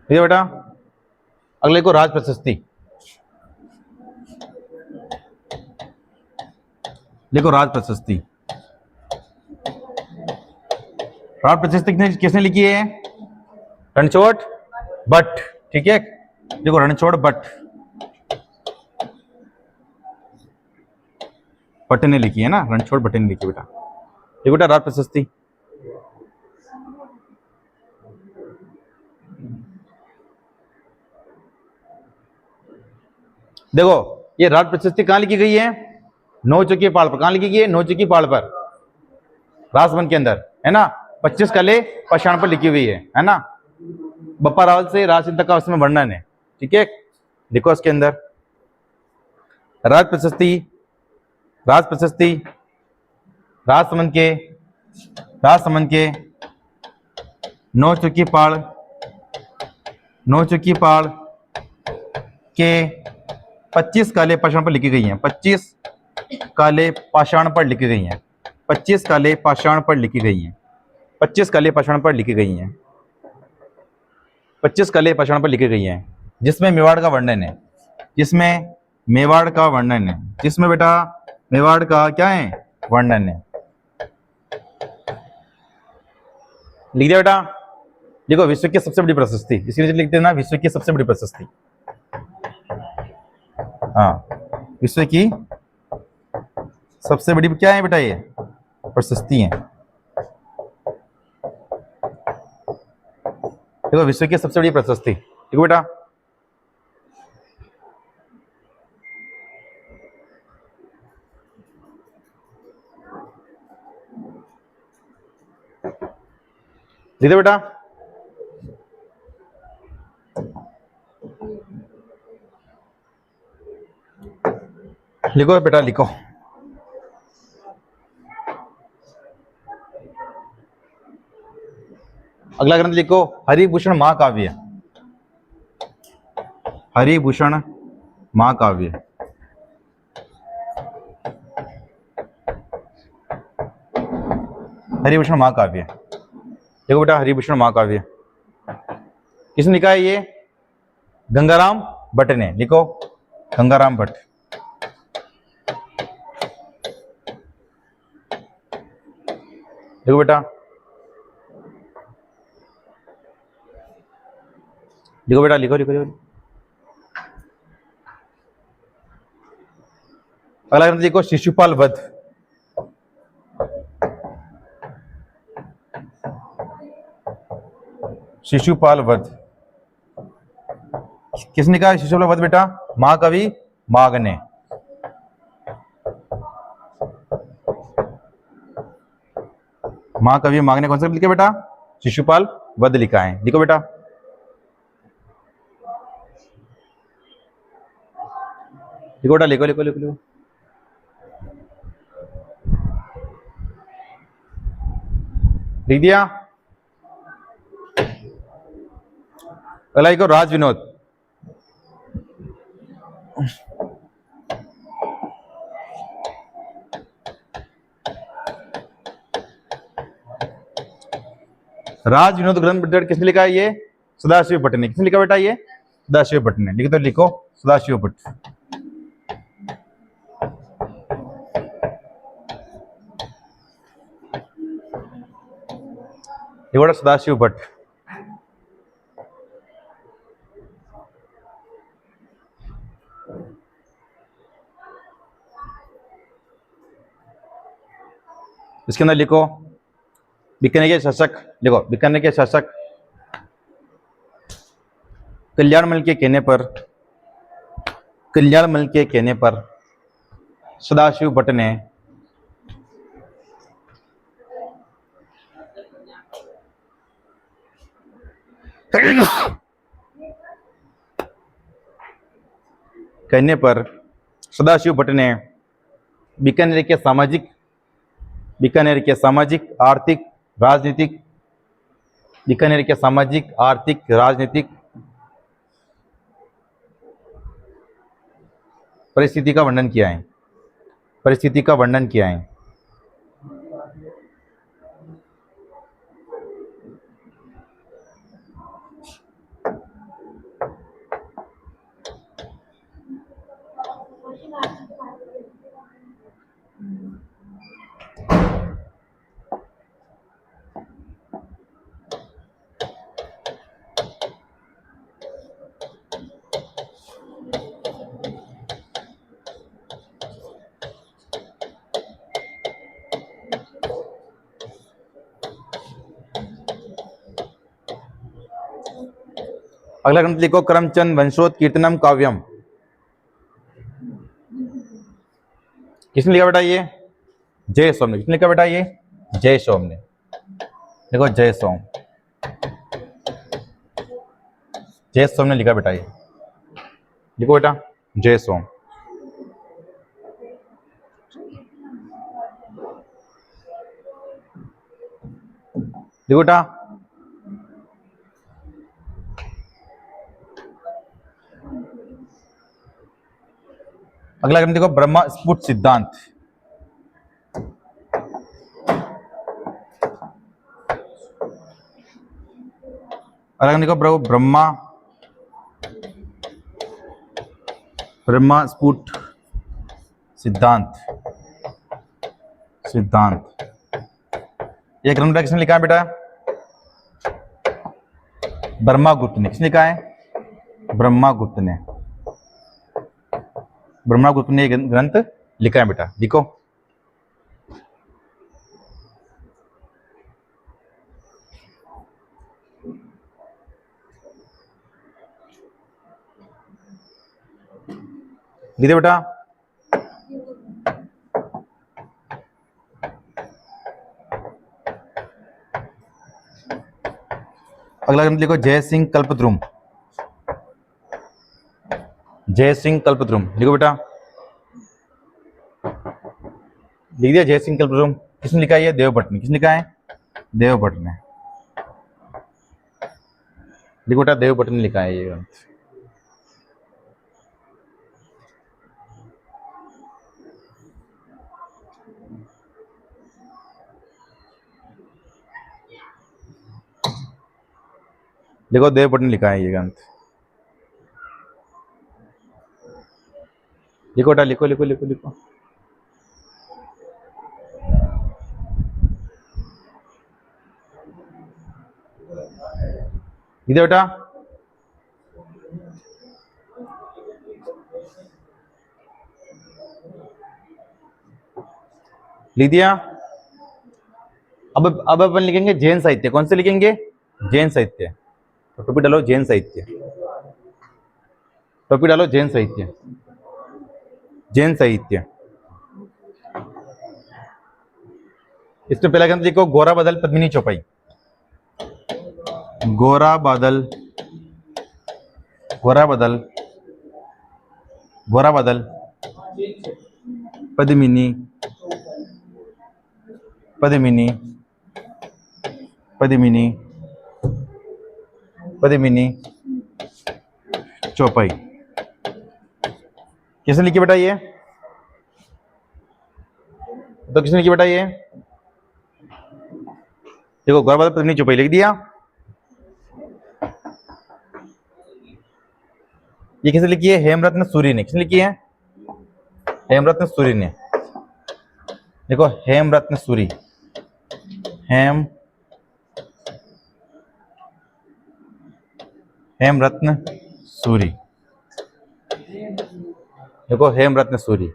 लिख दो बेटा। अगले को राज प्रशस्ति। लिखो राज प्रशस्ति। राज प्रशस्ति किसने लिखी है? रणछोड़ भट्ट, ठीक है। देखो रणछोड़ भट्ट, भट्ट ने लिखी है ना, रणछोड़ भट्ट ने लिखी बेटा। देखो बेटा राज प्रशस्ति, देखो ये राज प्रशस्ति कहां लिखी गई है? नौचुकी पहाड़ पर। कहां लिखी गई है? नौचुकी पहाड़ पर, राजभवन के अंदर, है ना। 25 कले पाषाण पर लिखी हुई है ना। बप्पा रावल से राजसिंह तक का उसमें वर्णन है, ठीक है। देखो इसके अंदर राज प्रशस्ति, राज प्रशस्ति, राजसमंद के नौचुकी पहाड़, नौचुकी पहाड़ के 25 काले पाषाण पर लिखी गई हैं। 25 काले पाषाण पर लिखी गई हैं। 25 काले पाषाण पर लिखी गई हैं। 25 काले पाषाण पर लिखी गई हैं। 25 काले पाषाण पर लिखी गई हैं, जिसमें मेवाड़ का वर्णन है, जिसमें मेवाड़ का वर्णन है, जिसमें बेटा मेवाड़ का क्या है? वर्णन है। लिख दिया बेटा। देखो विश्व की सबसे बड़ी प्रशस्ति, इसके नीचे लिखते हैं ना, विश्व की सबसे बड़ी प्रशस्ति। हाँ, विश्व की सबसे बड़ी क्या है बेटा? ये प्रशस्ति है। देखो विश्व की सबसे बड़ी प्रशस्ति, देखो बेटा। देखो बेटा, लिखो बेटा, लिखो। अगला ग्रंथ लिखो, हरिभूषण महाकाव्य। हरिभूषण महाकाव्य, हरिभूषण महाकाव्य। देखो बेटा हरिभूषण महाकाव्य किसने लिखा है? ये गंगाराम भट्ट ने। लिखो गंगाराम भट्ट। देखो बेटा, लिखो बेटा, लिखो लिखो लिखो। अगला ग्रंथ देखो, शिशुपाल वध। शिशुपाल वध किसने कहा? शिशुपाल वध बेटा महाकवि माघ ने। महाकवि माघ ने कौन सा लिखा बेटा? शिशुपाल वध लिखा है। लिखो बेटा, लिखो बेटा, लिखो लिखो लिखो लिखो। लिख दिया। अगला लिखो राज विनोद। राज विनोद ग्रंथ बेटा किसने लिखा है? ये सदाशिव भट्ट ने। किसने लिखा बेटा? ये सदाशिव भट्ट ने। लिखो तो लिखो सदाशिव भट्ट। लिखो सदाशिव भट्ट। इसके अंदर लिखो बीकानेर के शासक। लिखो बीकानेर के शासक कल्याणमल के कहने पर, कल्याणमल के कहने पर सदाशिव भट्ट ने कहने पर सदाशिव भट्ट ने बीकानेर के सामाजिक, बीकानेर के सामाजिक आर्थिक राजनीतिक, बीकानेर के सामाजिक आर्थिक राजनीतिक परिस्थिति का वर्णन किया है। परिस्थिति का वर्णन किया है। अगला ग्रंथ लिखो करमचंद वंशोत कीर्तनम काव्यम। किसने लिखा बेटा ये? जय सोम ने। किसने लिखा बेटा ये? जय सोम ने। देखो जय सोम, जय सोम ने लिखा बेटा ये। लिखो बेटा जय सोम। लिखो बेटा। अगला ग्रंथ देखो ब्रह्मा स्फुट सिद्धांत। अगला ग्रंथ देखो ब्रह्मा ब्रह्मा स्फुट सिद्धांत। सिद्धांत ये ग्रंथ किसने लिखा है बेटा? ब्रह्मागुप्त ने। किसने लिखा है? ब्रह्मागुप्त ने। ब्रह्मागुप्त ने ग्रंथ लिखा है बेटा। लिखो। लिख दे बेटा। अगला ग्रंथ लिखो जय सिंह कल्पद्रुम। जय सिंह कल्पद्रुम लिखो बेटा। लिख दिया जय सिंह कल्पद्रुम। किसने लिखा है? देवभट्ट ने। किसने लिखा है? देवभट्ट ने। लिखो बेटा देवभट्ट ने लिखा है ये ग्रंथ। देखो देवभट्ट ने लिखा है ये ग्रंथ। लिखो बेटा लिखो लिखो लिखो लिखो। लिख दे बेटा। लिख दिया। अब अपन लिखेंगे जैन साहित्य। कौन से लिखेंगे? जैन साहित्य। तो टोपी डालो जैन साहित्य। टोपी डालो जैन साहित्य। जैन साहित्य। इसमें पहला ग्रंथ लिखो गोरा बादल पद्मिनी चौपाई। गोरा बादल, गोरा बादल, गोरा बादल पद्मिनी, पद्मिनी, पद्मिनी, पद्मिनी चौपाई। किसने लिखी बेटा ये? तो किसने लिखी बेटा ये? देखो गोरा बादल पद्मिनी चौपाई लिख दिया। ये किसने लिखी है? हेमरत्न सूरी ने। किसने लिखी है? हेमरत्न सूरी ने। देखो हेमरत्न सूरी। हेमरत्न सूरी। देखो हेमरत्न सूरी।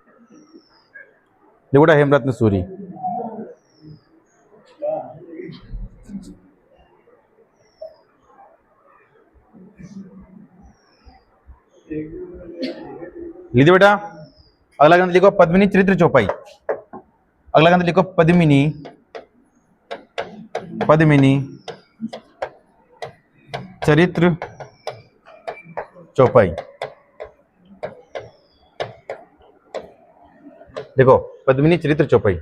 देखो बेटा हेमरत्न सूरी। लीजिए बेटा। अगला ग्रंथ लिखो पद्मिनी चरित्र चौपाई। अगला ग्रंथ लिखो पद्मिनी, पद्मिनी चरित्र चौपाई। देखो पद्मिनी चरित्र चौपाई।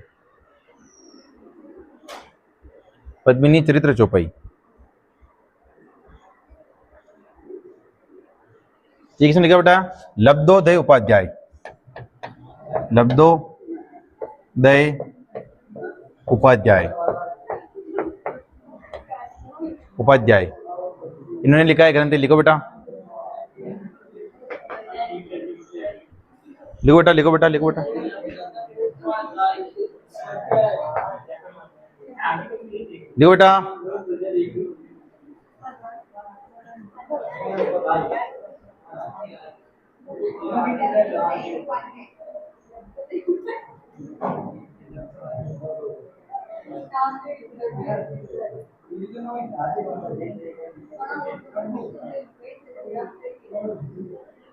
पद्मिनी चरित्र चौपाई। ये किसने लिखा बेटा? लब्धोदय उपाध्याय। लब्धोदय उपाध्याय। उपाध्याय इन्होंने लिखा है ग्रंथ। लिखो बेटा। लिखो बेटा लिखो बेटा लिखो बेटा। लिखो बेटा।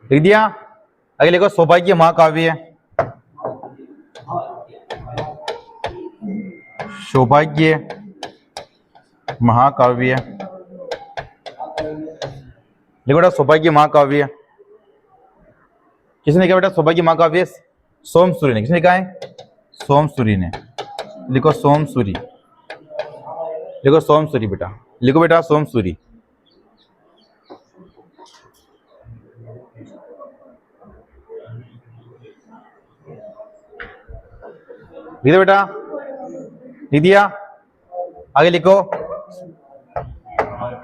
लिख दिया। आगे लिखो सौभाग्य महाकाव्य, सौभाग्य महाकाव्य। लिखो बेटा सौभाग्य महाकाव्य। किसने लिखा बेटा सौभाग्य महाकाव्य? सोमसूरी ने। किसने लिखा है? सोमसूरी ने। लिखो सोमसूरी, लिखो सोमसूरी बेटा, लिखो बेटा सोमसूरी। लिख बेटा, लिख दिया। आगे लिखो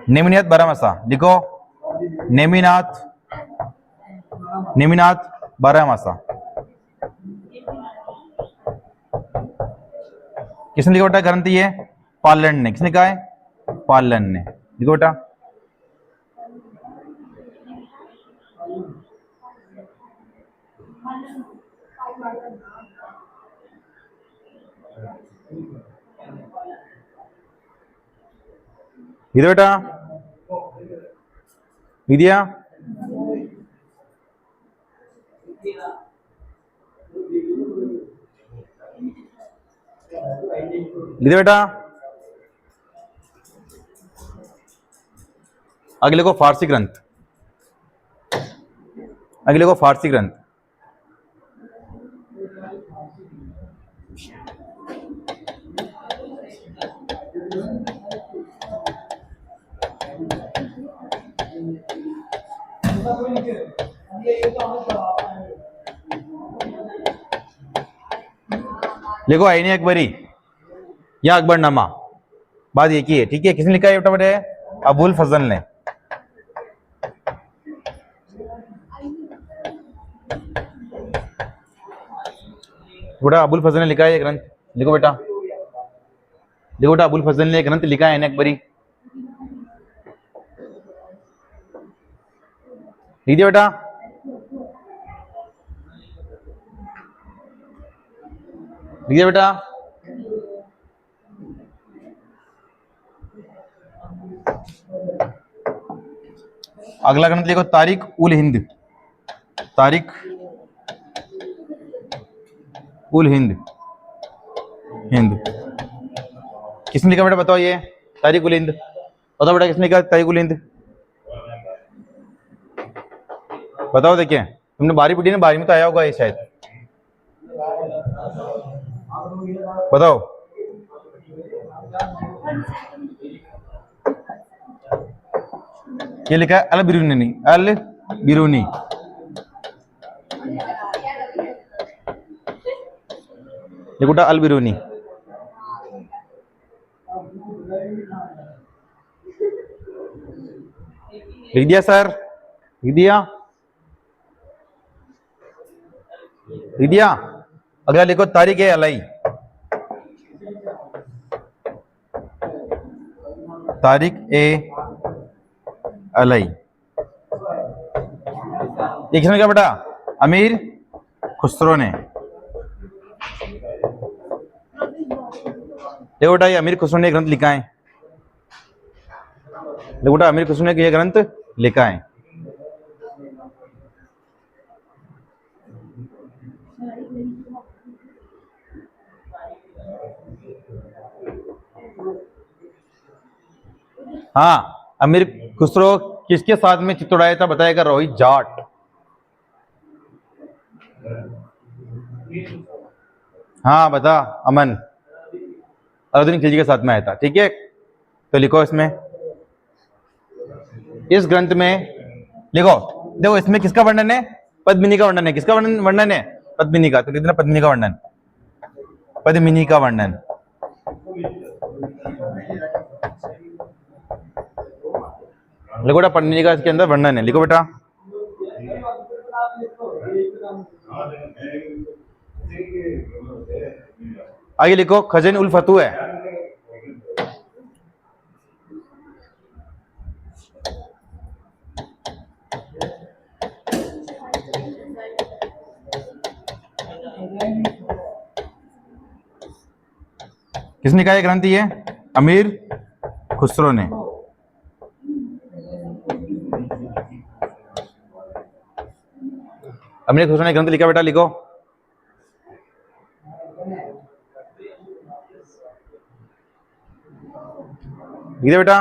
नेमिनाथ बारहमासा। लिखो नेमिनाथ, नेमिनाथ बारहमासा। किसने लिखा बेटा ग्रंथ? ये पालन ने। किसने कहा है? पालन ने। लिखो बेटा। इधर बेटा विद्या, इधर बेटा। अगले को फारसी ग्रंथ, अगले को फारसी ग्रंथ। देखो आईने अकबरी या अकबरनामा, बात एक ही है। ठीक है, किसने लिखा है बेटा? अबुल फजल ने। बेटा अबुल फजल ने लिखा है ये ग्रंथ। लिखो बेटा, देखो बेटा अबुल फजल ने ग्रंथ लिखा है आईने अकबरी। लिख दिया बेटा। लिख दिया बेटा। अगला ग्रंथ लिखो तारिक उल हिंद, तारिक उल हिंद, हिंद। किसने लिखा बेटा? बताओ ये तारिक उल हिंद। बताओ बेटा किसने लिखा तारिक उल हिंद? बताओ। देखिए तुमने बारी पढ़ी ना, बारी में तो आया होगा ये शायद। बताओ। ये लिखा है अल बिरूनी, अल बिरूनी। लिखो बेटा अल बिरूनी। लिख दिया सर? लिख दिया? लिख दिया? अगला लिखो तारिक ए अलई, तारिक ए अलई। ये किसने क्या बेटा? अमीर खुसरो ने। देखो बेटा ये अमीर खुसरो ने ग्रंथ लिखा है। देखो बेटा अमीर खुसरो ने ये ग्रंथ लिखा है। हाँ, अमीर खुसरो किसके साथ में चित्तौड़ाया था? बताएगा रोहित जाट। हाँ बता अमन, अलाउद्दीन खिलजी के साथ में आया था। ठीक है, तो लिखो इसमें, इस ग्रंथ में लिखो। देखो इसमें किसका वर्णन है? पद्मिनी का वर्णन है। किसका वर्णन है? पद्मिनी का। तो लिख देना पद्मिनी का वर्णन, पद्मिनी का वर्णन। लिखो बेटा पद्मिनी का इसके अंदर वर्णन है। लिखो बेटा। आगे लिखो खजन उल फतू है। किसने कहा ग्रंथ? ये अमीर खुसरो ने। हमने घोषणा ग्रंथ लिखा बेटा, लिखो। लिख दिया बेटा,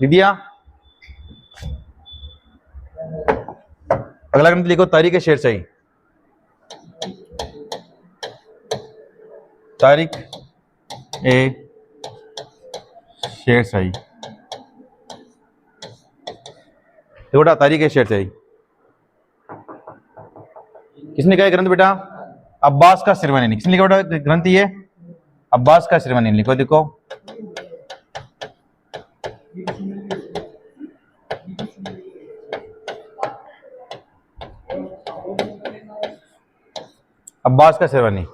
लिख दिया। अगला ग्रंथ लिखो, तारीख ए शेरशाही। तारीख ए शेरशाही, बेटा तारीख ए शेरशाही किसने कहा ग्रंथ बेटा? अब्बास का शिरवानी। किसने लिखा बेटा ग्रंथ ये? अब्बास का शिरवानी। लिखो, देखो अब्बास का शिरवानी।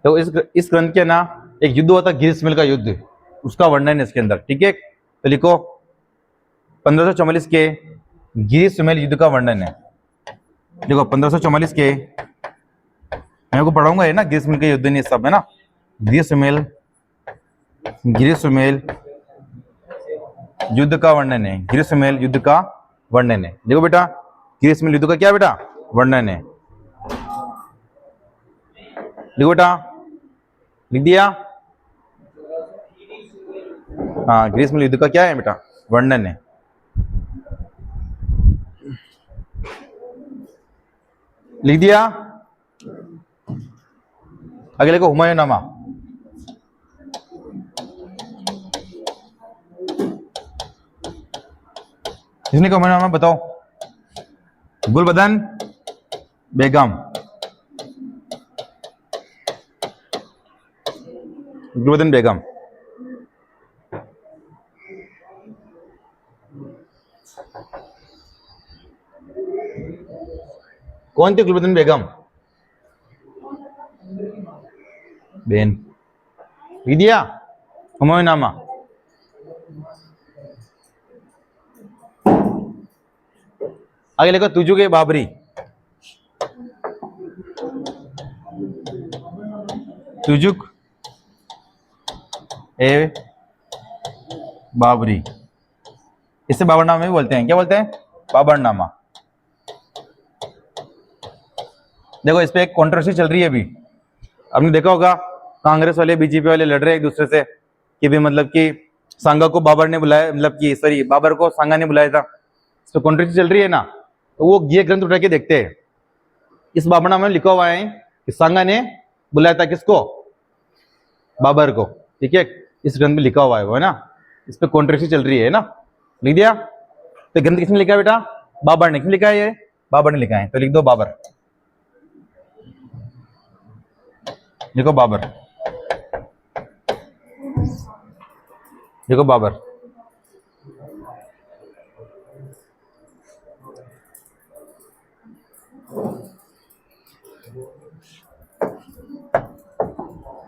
तो इस ग्रंथ के ना एक युद्ध हुआ था, ग्रीष्म का युद्ध, उसका वर्णन है इसके अंदर, ठीक है। तो लिखो 1544 के ग्रीष्म युद्ध का वर्णन है। देखो 1544 के, मैं को पढ़ाऊंगा, है ना, ग्रीष्म के युद्ध नहीं सब, है ना। ग्रीष्म युद्ध का वर्णन है। ग्रीष्म युद्ध का वर्णन है। देखो बेटा, ग्रीष्म युद्ध का क्या बेटा वर्णन है? लिखो बेटा, लिख दिया? हाँ, ग्रीष्म युद्ध का क्या है बेटा वर्णन है। लिख दिया? आगे लिखो हुमायूंनामा। किसने कहा हुमायूंनामा बताओ? गुलबदन बेगम। गुलबदन बेगम। कौन थी गुलबदन बेगम? बेन। लिख दिया? हुमायूंनामा। आगे लिखो तुजुक ए बाबरी। तुजुक ए बाबरी, इसे बाबरनामा भी बोलते हैं। क्या बोलते हैं? बाबरनामा। देखो इस पे एक कंट्रोवर्सी चल रही है अभी, आपने देखा होगा, कांग्रेस वाले बीजेपी वाले लड़ रहे हैं एक दूसरे से कि भी मतलब कि सांगा को बाबर ने बुलाया, मतलब कि सॉरी बाबर को सांगा ने बुलाया था। इस पे कंट्रोवर्सी चल रही है ना, तो वो ये ग्रंथ उठा के देखते हैं। इस बाबरनामा में लिखा हुआ है कि सांगा ने बुलाया था किसको? बाबर को, ठीक है। इस ग्रंथ में लिखा हुआ है वो, है ना। इस पे कंट्रोवर्सी चल रही है ना। लिख दिया? तो ग्रंथ किसने लिखा है बेटा? बाबर ने। किसने लिखा है? ये बाबर ने लिखा है, तो लिख दो बाबर। लिखो बाबर। देखो बाबर।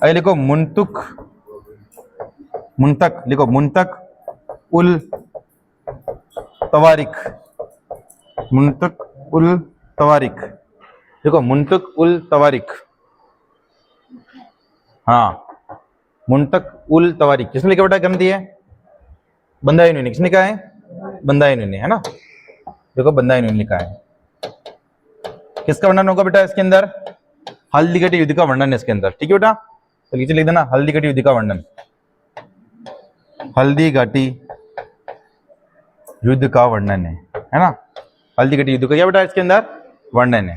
अरे लिखो मुंतक, मुंतक लिखो, मुंतक उल तवारिक। मुंतक उल तवारिक, देखो मुंतक उल तवारिक। हाँ, मुंतक उल तवारिक किसने लिखा बेटा ग्रंथ? है बंदायूनी ने। किसने लिखा है? बंदायूनी ने, है ना। देखो बंदायूनी लिखा है। किसका वर्णन होगा बेटा इसके अंदर? हल्दी घाटी युद्ध का वर्णन है इसके अंदर, ठीक है बेटा। तो नीचे लिख देना हल्दी घाटी युद्ध का वर्णन। हल्दी घाटी युद्ध का वर्णन है ना। हल्दी घाटी युद्ध का क्या बेटा इसके अंदर वर्णन है?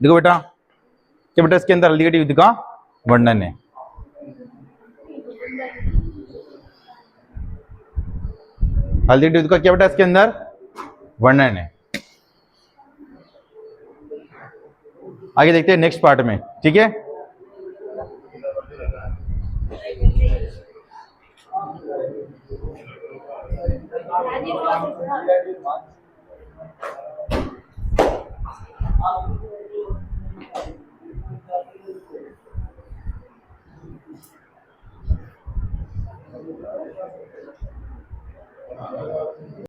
देखो बेटा, क्या बेटा इसके अंदर हल्दी घाटी युद्ध का वर्णन है। हल्दी घाटी युद्ध का क्या बेटा इसके अंदर वर्णन है। आगे देखते हैं नेक्स्ट पार्ट में, ठीक है।